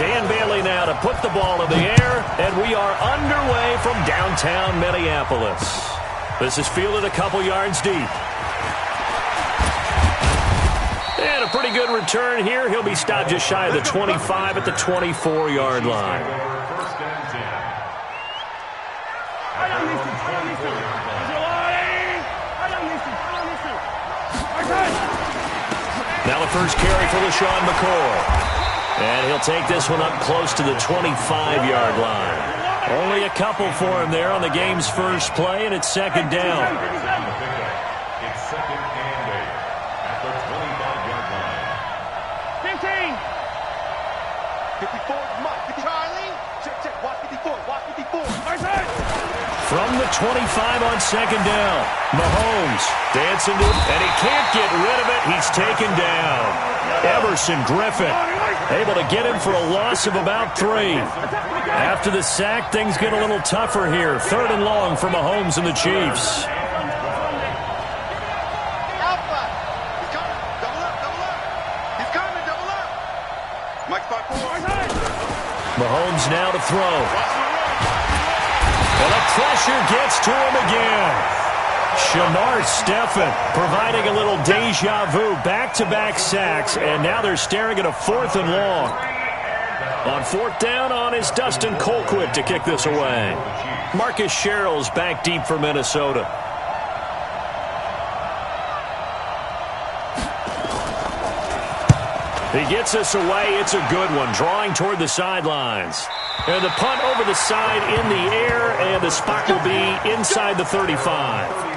Dan Bailey now to put the ball in the air, and we are underway from downtown Minneapolis. This is fielded a couple yards deep. And a pretty good return here. He'll be stopped just shy of the 25 at the 24-yard line. Now the first carry for LaShawn McCoy. And he'll take this one up close to the 25-yard line. Only a couple for him there on the game's first play, and it's second down. It's second and 8 at the 25-yard line. 15. 54, Mike. Charlie. Check. Watch 54. Watch 54. From the 25 on second down, Mahomes dancing to it, and he can't get rid of it. He's taken down. Everson Griffin able to get him for a loss of about 3. After the sack, things get a little tougher here. 3rd and long for Mahomes and the Chiefs. Alpha. He's coming. Double up. He's coming. Double up. Mike 5-4. Mahomes now to throw. And the pressure gets to him again. Shamar Stephen providing a little deja vu, back-to-back sacks, and now they're staring at a 4th and long. On 4th down on is Dustin Colquitt to kick this away. Marcus Sherrill's back deep for Minnesota. He gets us away. It's a good one, drawing toward the sidelines. And the punt over the side in the air, and the spot will be inside the 35.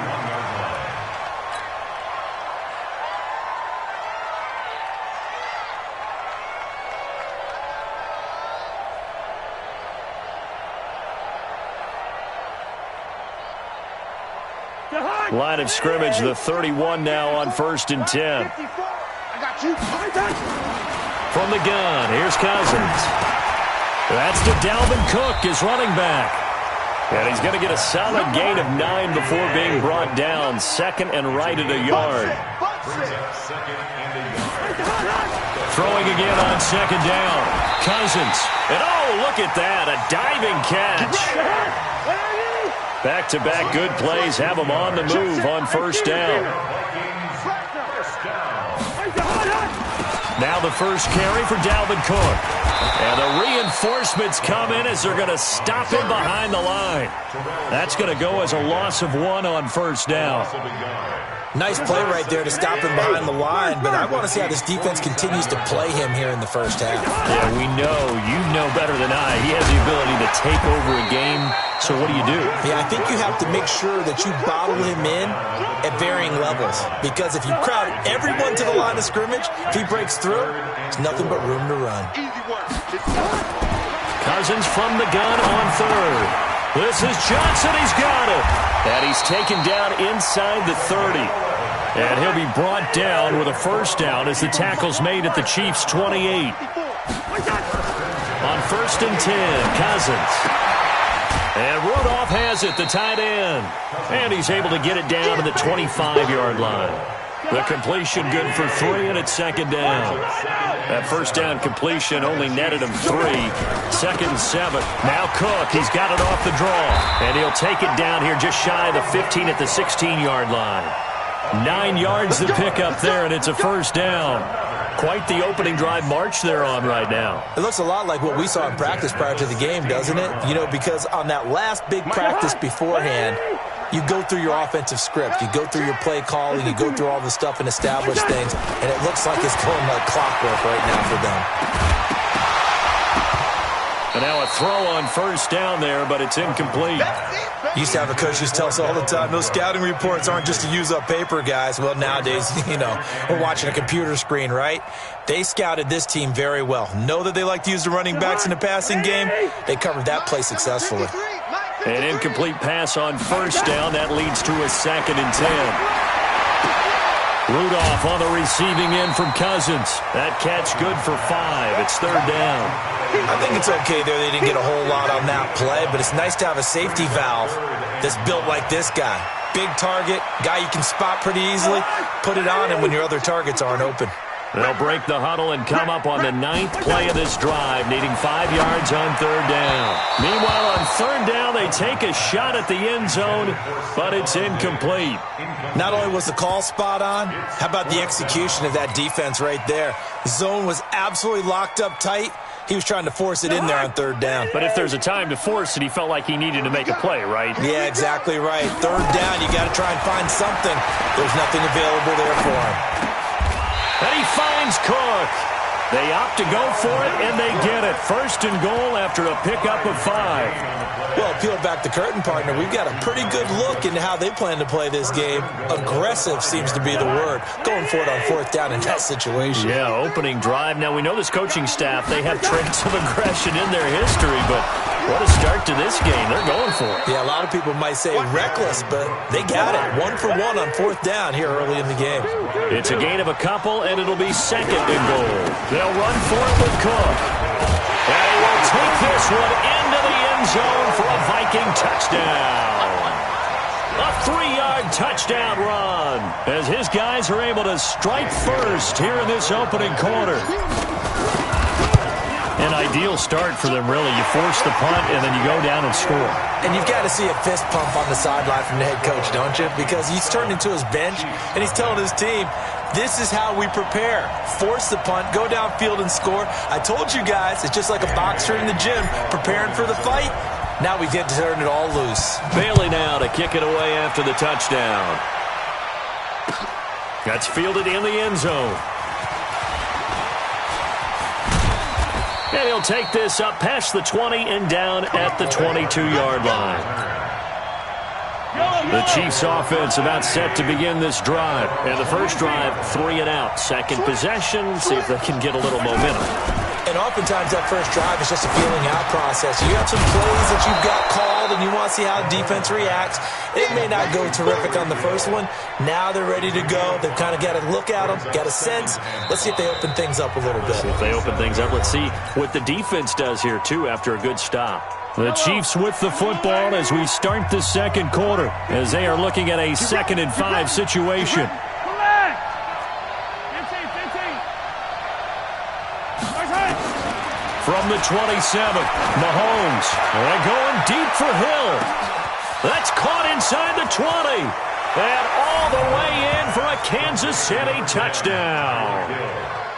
Line of scrimmage, the 31 now on 1st and 10. I got you. From the gun, here's Cousins. That's to Dalvin Cook, his running back. And he's going to get a solid gain of 9 before being brought down. 2nd and right at a yard. Throwing again on 2nd down. Cousins. And oh, look at that, a diving catch. Back-to-back good plays have him on the move on 1st down. Now the first carry for Dalvin Cook. And the reinforcements come in as they're going to stop him behind the line. That's going to go as a loss of 1 on 1st down. Nice play right there to stop him behind the line, but I want to see how this defense continues to play him here in the first half. Yeah, we know. You know better than I. He has the ability to take over a game, so what do you do? Yeah, I think you have to make sure that you bottle him in at varying levels, because if you crowd everyone to the line of scrimmage, if he breaks through, there's nothing but room to run. Cousins from the gun on 3rd. This is Johnson. He's got it. And he's taken down inside the 30. And he'll be brought down with a 1st down as the tackle's made at the Chiefs' 28. On 1st and 10, Cousins. And Rudolph has it, the tight end. And he's able to get it down to the 25-yard line. The completion good for 3, and it's 2nd down. That 1st down completion only netted him 3. 2nd and 7. Now Cook, he's got it off the draw. And he'll take it down here just shy of the 15 at the 16-yard line. 9 yards to pick up there, and it's a 1st down. Quite the opening drive march they're on right now. It looks a lot like what we saw in practice prior to the game, doesn't it? You know, because on that last big practice beforehand, you go through your offensive script, you go through your play calling, you go through all the stuff and establish things, and it looks like it's going like clockwork right now for them. And now a throw on 1st down there, but it's incomplete. Used to have a coach just tell us all the time, those scouting reports aren't just to use up paper, guys. Well, nowadays, you know, we're watching a computer screen, right? They scouted this team very well. Know that they like to use the running backs in the passing game. They covered that play successfully. An incomplete pass on 1st down. That leads to a 2nd and 10. Rudolph on the receiving end from Cousins. That catch good for 5. It's 3rd down. I think it's okay there. They didn't get a whole lot on that play, but it's nice to have a safety valve that's built like this guy. Big target, guy you can spot pretty easily. Put it on him when your other targets aren't open. They'll break the huddle and come up on the 9th play of this drive, needing 5 yards on 3rd down. Meanwhile, on 3rd down, they take a shot at the end zone, but it's incomplete. Not only was the call spot on, how about the execution of that defense right there? The zone was absolutely locked up tight. He was trying to force it in there on 3rd down. But if there's a time to force it, he felt like he needed to make a play, right? Yeah, exactly right. 3rd down, you got to try and find something. There's nothing available there for him. And he finds Cook. They opt to go for it, and they get it. 1st and goal after a pickup of 5. Well, peel back the curtain, partner. We've got a pretty good look into how they plan to play this game. Aggressive seems to be the word. Going for it on 4th down in that situation. Yeah, opening drive. Now, we know this coaching staff, they have traits of aggression in their history, but what a start to this game. They're going for it. Yeah, a lot of people might say reckless, but they got it. 1 for 1 on 4th down here early in the game. It's a gain of a couple, and it'll be 2nd and goal. They'll run for it with Cook. And he will take this one into the end zone for a Viking touchdown. A 3-yard touchdown run as his guys are able to strike first here in this opening quarter. An ideal start for them, really. You force the punt, and then you go down and score. And you've got to see a fist pump on the sideline from the head coach, don't you? Because he's turned into his bench, and he's telling his team, this is how we prepare. Force the punt, go downfield and score. I told you guys, it's just like a boxer in the gym preparing for the fight. Now we get to turn it all loose. Bailey now to kick it away after the touchdown. That's fielded in the end zone. And he'll take this up past the 20 and down at the 22-yard line. The Chiefs offense about set to begin this drive. And the first drive, 3 and out. Second possession, see if they can get a little momentum. And oftentimes that first drive is just a feeling out process. You have some plays that you've got called and you want to see how the defense reacts. It may not go terrific on the first one. Now they're ready to go. They've kind of got to look at them, got a sense. Let's see if they open things up a little bit. See if they open things up. Let's see what the defense does here, too, after a good stop. The Chiefs with the football as we start the second quarter, as they are looking at a 2nd and 5 situation. From the 27, Mahomes. They're going deep for Hill. That's caught inside the 20. And all the way in for a Kansas City touchdown.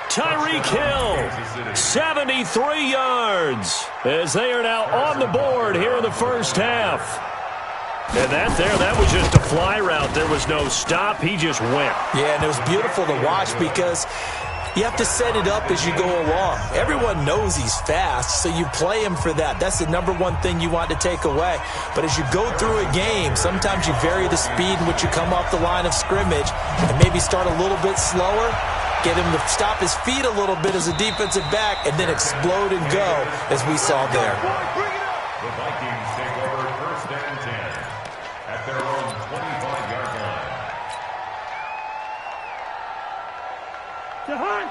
Tyreek Hill, 73 yards, as they are now on the board here in the first half. And that was just a fly route. There was no stop. He just went. Yeah, and it was beautiful to watch because you have to set it up as you go along. Everyone knows he's fast, so you play him for that. That's the number one thing you want to take away. But as you go through a game, sometimes you vary the speed in which you come off the line of scrimmage and maybe start a little bit slower, get him to stop his feet a little bit as a defensive back, and then explode and go, as we saw there. The Vikings take over 1st and 10 at their own 25-yard line.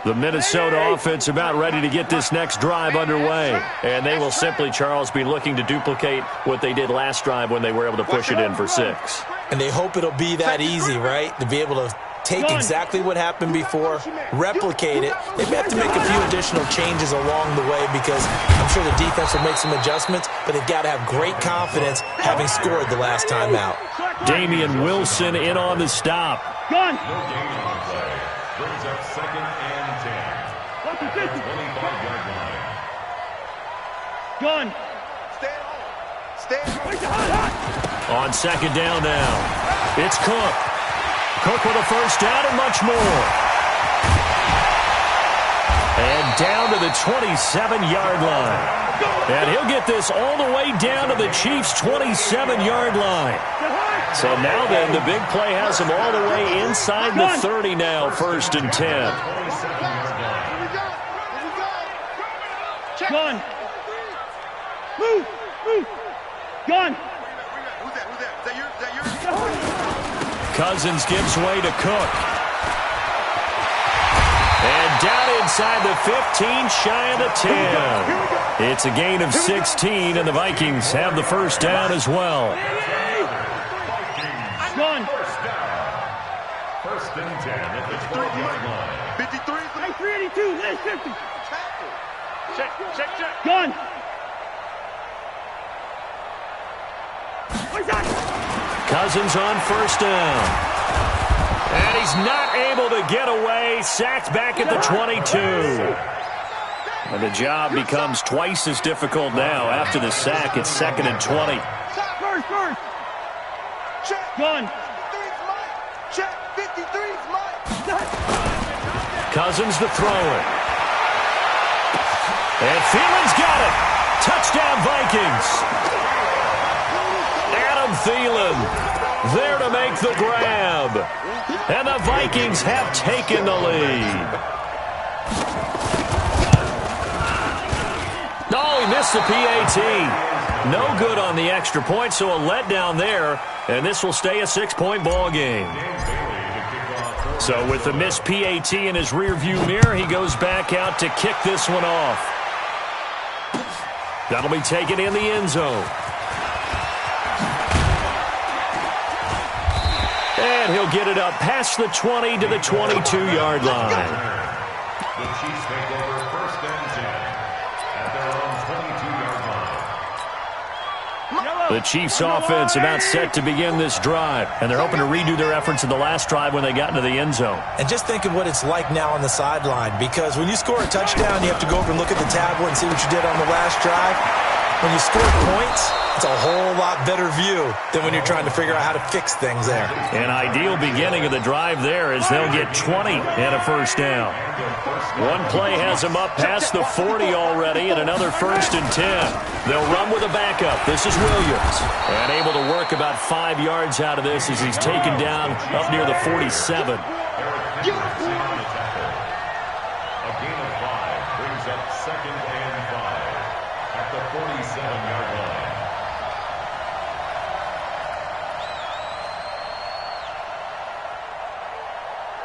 The Minnesota offense about ready to get this next drive underway. And they will simply, Charles, be looking to duplicate what they did last drive when they were able to push it in for 6. And they hope it'll be that easy, right? To be able to take exactly what happened before, replicate it. They may have to make a few additional changes along the way because I'm sure the defense will make some adjustments, but they've got to have great confidence having scored the last time out. Damian Wilson in on the stop. No gain on the play. Brings up 2nd and 10 at the 25-yard line. Gun. Stay On 2nd down now, it's Cook. Cook with a first down and much more. And down to the 27-yard line. And he'll get this all the way down to the Chiefs' 27-yard line. So now then, the big play has him all the way inside the 30 now, 1st and 10. Gun. Move. Gun. Who's that? Is that yours? Cousins gives way to Cook. And down inside the 15, shy of the 10. It's a gain of 16, and the Vikings have the first down as well. First down. 1st and 10 at the 12-yard line. 53. 22, list 50. Check. Gun. Cousins on first down. And he's not able to get away. Sacked back at the 22. And the job becomes twice as difficult now. After the sack, it's 2nd and 20. First. Check. Gun. Check. 53's Mike. Cousins to throw it. And Thielen's got it. Touchdown, Vikings. Adam Thielen there to make the grab. And the Vikings have taken the lead. Oh, he missed the PAT. No good on the extra point, so a letdown there. And this will stay a 6-point ball game. So with the missed PAT in his rearview mirror, he goes back out to kick this one off. That'll be taken in the end zone. And he'll get it up past the 20 to the 22-yard line. The Chiefs take over 1st and 10 at their own 22-yard line. The Chiefs offense about set to begin this drive, and they're hoping to redo their efforts in the last drive when they got into the end zone. And just think of what it's like now on the sideline, because when you score a touchdown, you have to go over and look at the tablet and see what you did on the last drive. When you score points, it's a whole lot better view than when you're trying to figure out how to fix things there. An ideal beginning of the drive there is they'll get 20 and a first down. One play has them up past the 40 already, and another 1st and 10. They'll run with a backup. This is Williams. And able to work about 5 yards out of this as he's taken down up near the 47. A gain of 5 brings up 2nd and 5 at the 47-yard line.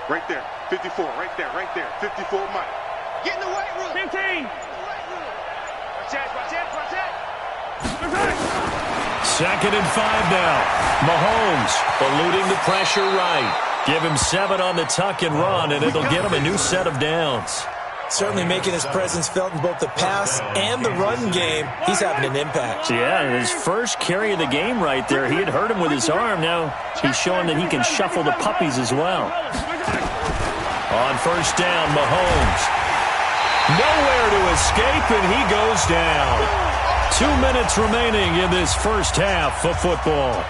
Right there. 54. Right there. 54 Mike. Get in the weight room. 15. Watch that. 2nd and 5 now. Mahomes eluding the pressure right. Give him 7 on the tuck and run, and it'll get him a new set of downs. Certainly making his presence felt in both the pass and the run game. He's having an impact. Yeah, his first carry of the game right there. He had hurt him with his arm. Now he's showing that he can shuffle the puppies as well. On first down, Mahomes. Nowhere to escape, and he goes down. 2 minutes remaining in this first half of football.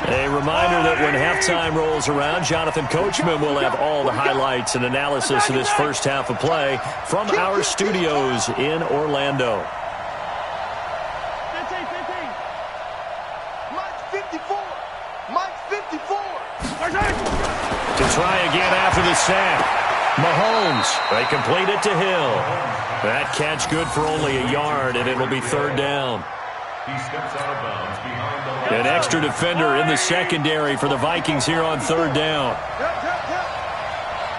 A reminder that when halftime rolls around, Jonathan Coachman will have all the highlights and analysis of this first half of play from our studios in Orlando. 15. Mike 54. To try again after the sack. Mahomes, they complete it to Hill. That catch good for only a yard, and it'll be 3rd down. He steps out of bounds behind the line. An extra defender in the secondary for the Vikings here on 3rd down.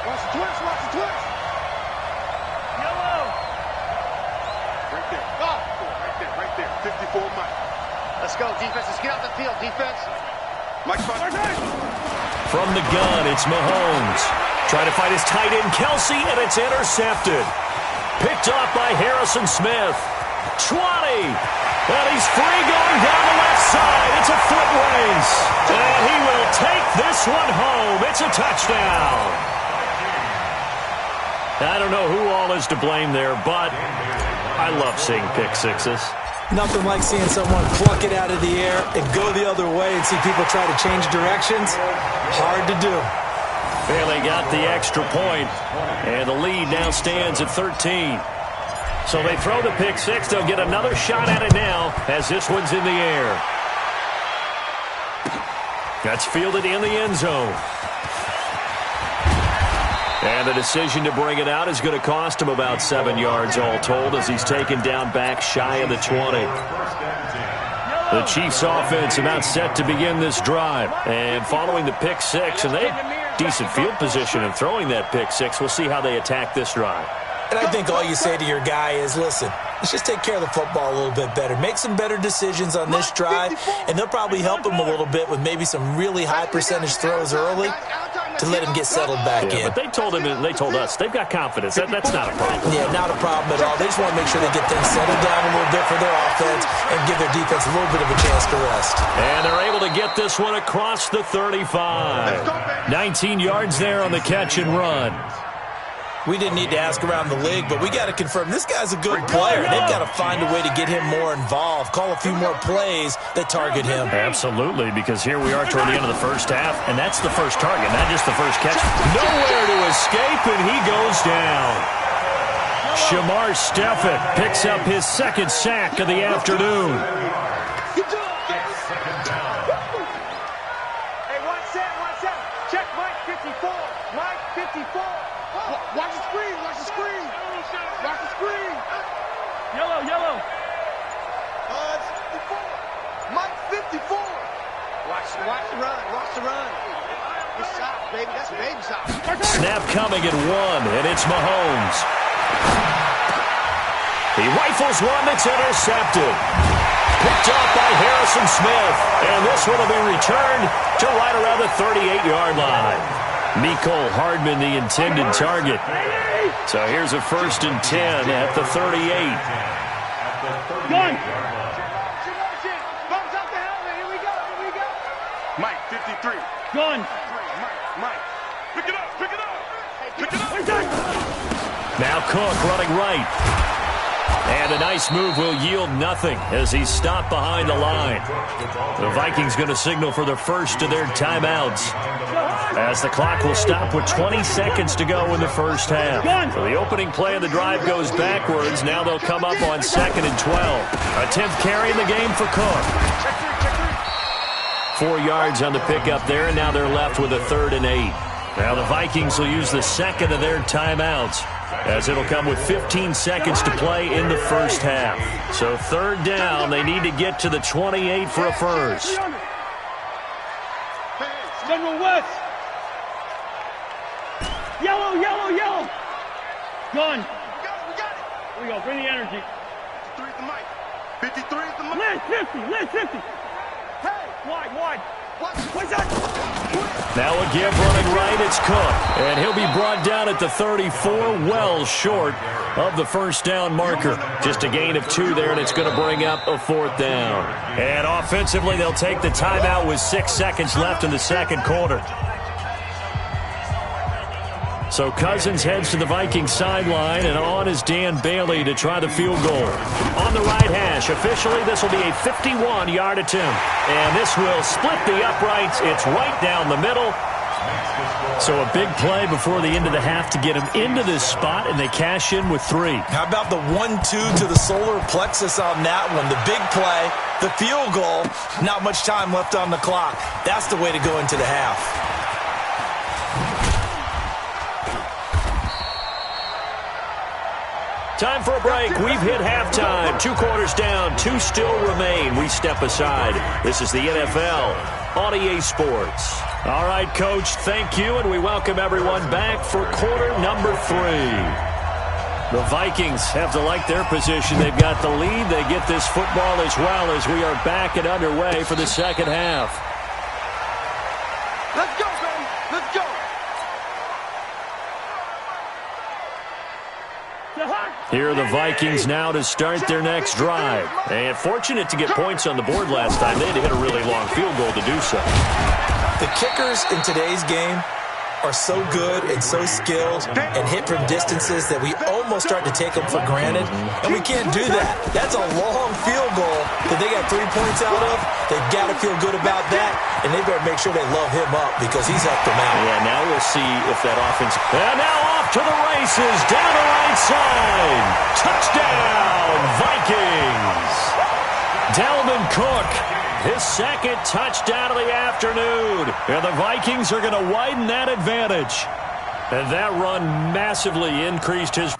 Watch the twist. Yellow. Right there. 54 Mike. Let's go, defense. Let's get out the field, defense. Mike 5. From the gun, it's Mahomes. Trying to find his tight end, Kelsey, and it's intercepted. Picked off by Harrison Smith. 20. And he's free going down the left side. It's a foot race. And he will take this one home. It's a touchdown. I don't know who all is to blame there, but I love seeing pick sixes. Nothing like seeing someone pluck it out of the air and go the other way and see people try to change directions. Hard to do. Well, they got the extra point, and the lead now stands at 13. So they throw the pick six. They'll get another shot at it now as this one's in the air. That's fielded in the end zone. And the decision to bring it out is going to cost him about 7 yards all told as he's taken down back shy of the 20. The Chiefs offense about set to begin this drive. And following the pick six, and they have decent field position in throwing that pick six. We'll see how they attack this drive. And I think all you say to your guy is, listen, let's just take care of the football a little bit better. Make some better decisions on this drive, and they'll probably help him a little bit with maybe some really high percentage throws early. to let him get settled back in. But they told us they've got confidence. That's not a problem. Yeah, not a problem at all. They just want to make sure they get things settled down a little bit for their offense and give their defense a little bit of a chance to rest. And they're able to get this one across the 35. 19 yards there on the catch and run. We didn't need to ask around the league, but we got to confirm this guy's a good player. They've got to find a way to get him more involved, call a few more plays that target him. Absolutely, because here we are toward the end of the first half, and that's the first target, not just the first catch. Nowhere to escape, and he goes down. Shamar Steffett picks up his second sack of the afternoon. Hey, watch that. Check Mike 54. Mike 54. Watch the screen. Watch the screen. Watch the screen. Yellow. 54. Mike 54. Watch the run. Watch the run. Good shot, baby. That's a baby shot. Snap coming at 1, and it's Mahomes. He rifles one that's intercepted. Picked up by Harrison Smith. And this one will be returned to right around the 38-yard line. Mecole Hardman, the intended target. So here's a 1st and 10 at the 38. Gun. Bumps out the helmet. Here we go. Mike, 53. Gun. Mike. Pick it up. Now Cook running right. And a nice move will yield nothing as he's stopped behind the line. The Vikings going to signal for the first of their timeouts, as the clock will stop with 20 seconds to go in the first half. So the opening play of the drive goes backwards. Now they'll come up on 2nd and 12. A 10th carry in the game for Cook. 4 yards on the pickup there, and now they're left with a 3rd and 8. Now the Vikings will use the second of their timeouts, as it'll come with 15 seconds to play in the first half. So 3rd down, they need to get to the 28 for a first. General West. Yellow. Gun. We got it. Here we go. Bring the energy. 53 is the Mike. 53 is the Mike. List 50. Hey, wide. What's that? Now a give running right, it's Cook. And he'll be brought down at the 34, well short of the first down marker. Just a gain of 2 there, and it's going to bring up a 4th down. And offensively, they'll take the timeout with 6 seconds left in the second quarter. So Cousins heads to the Vikings sideline, and on is Dan Bailey to try the field goal. On the right hash, officially this will be a 51-yard attempt. And this will split the uprights. It's right down the middle. So a big play before the end of the half to get him into this spot, and they cash in with 3. How about the 1-2 to the solar plexus on that one? The big play, the field goal, not much time left on the clock. That's the way to go into the half. Time for a break. We've hit halftime. 2 quarters down. 2 still remain. We step aside. This is the NFL on EA Sports. All right, Coach, thank you, and we welcome everyone back for quarter number 3. The Vikings have to like their position. They've got the lead. They get this football as well as we are back and underway for the second half. Let's go, baby. Let's go. Here are the Vikings now to start their next drive. And fortunate to get points on the board last time. They had to hit a really long field goal to do so. The kickers in today's game are so good and so skilled and hit from distances that we almost start to take them for granted, and we can't do that. That's a long field goal that they got 3 points out of. They've got to feel good about that, and they better make sure they love him up because he's helped them out. Yeah, now we'll see if that offense... And now off to the races, down the right side. Touchdown, Vikings. Dalvin Cook, his second touchdown of the afternoon. And the Vikings are going to widen that advantage. And that run massively increased his...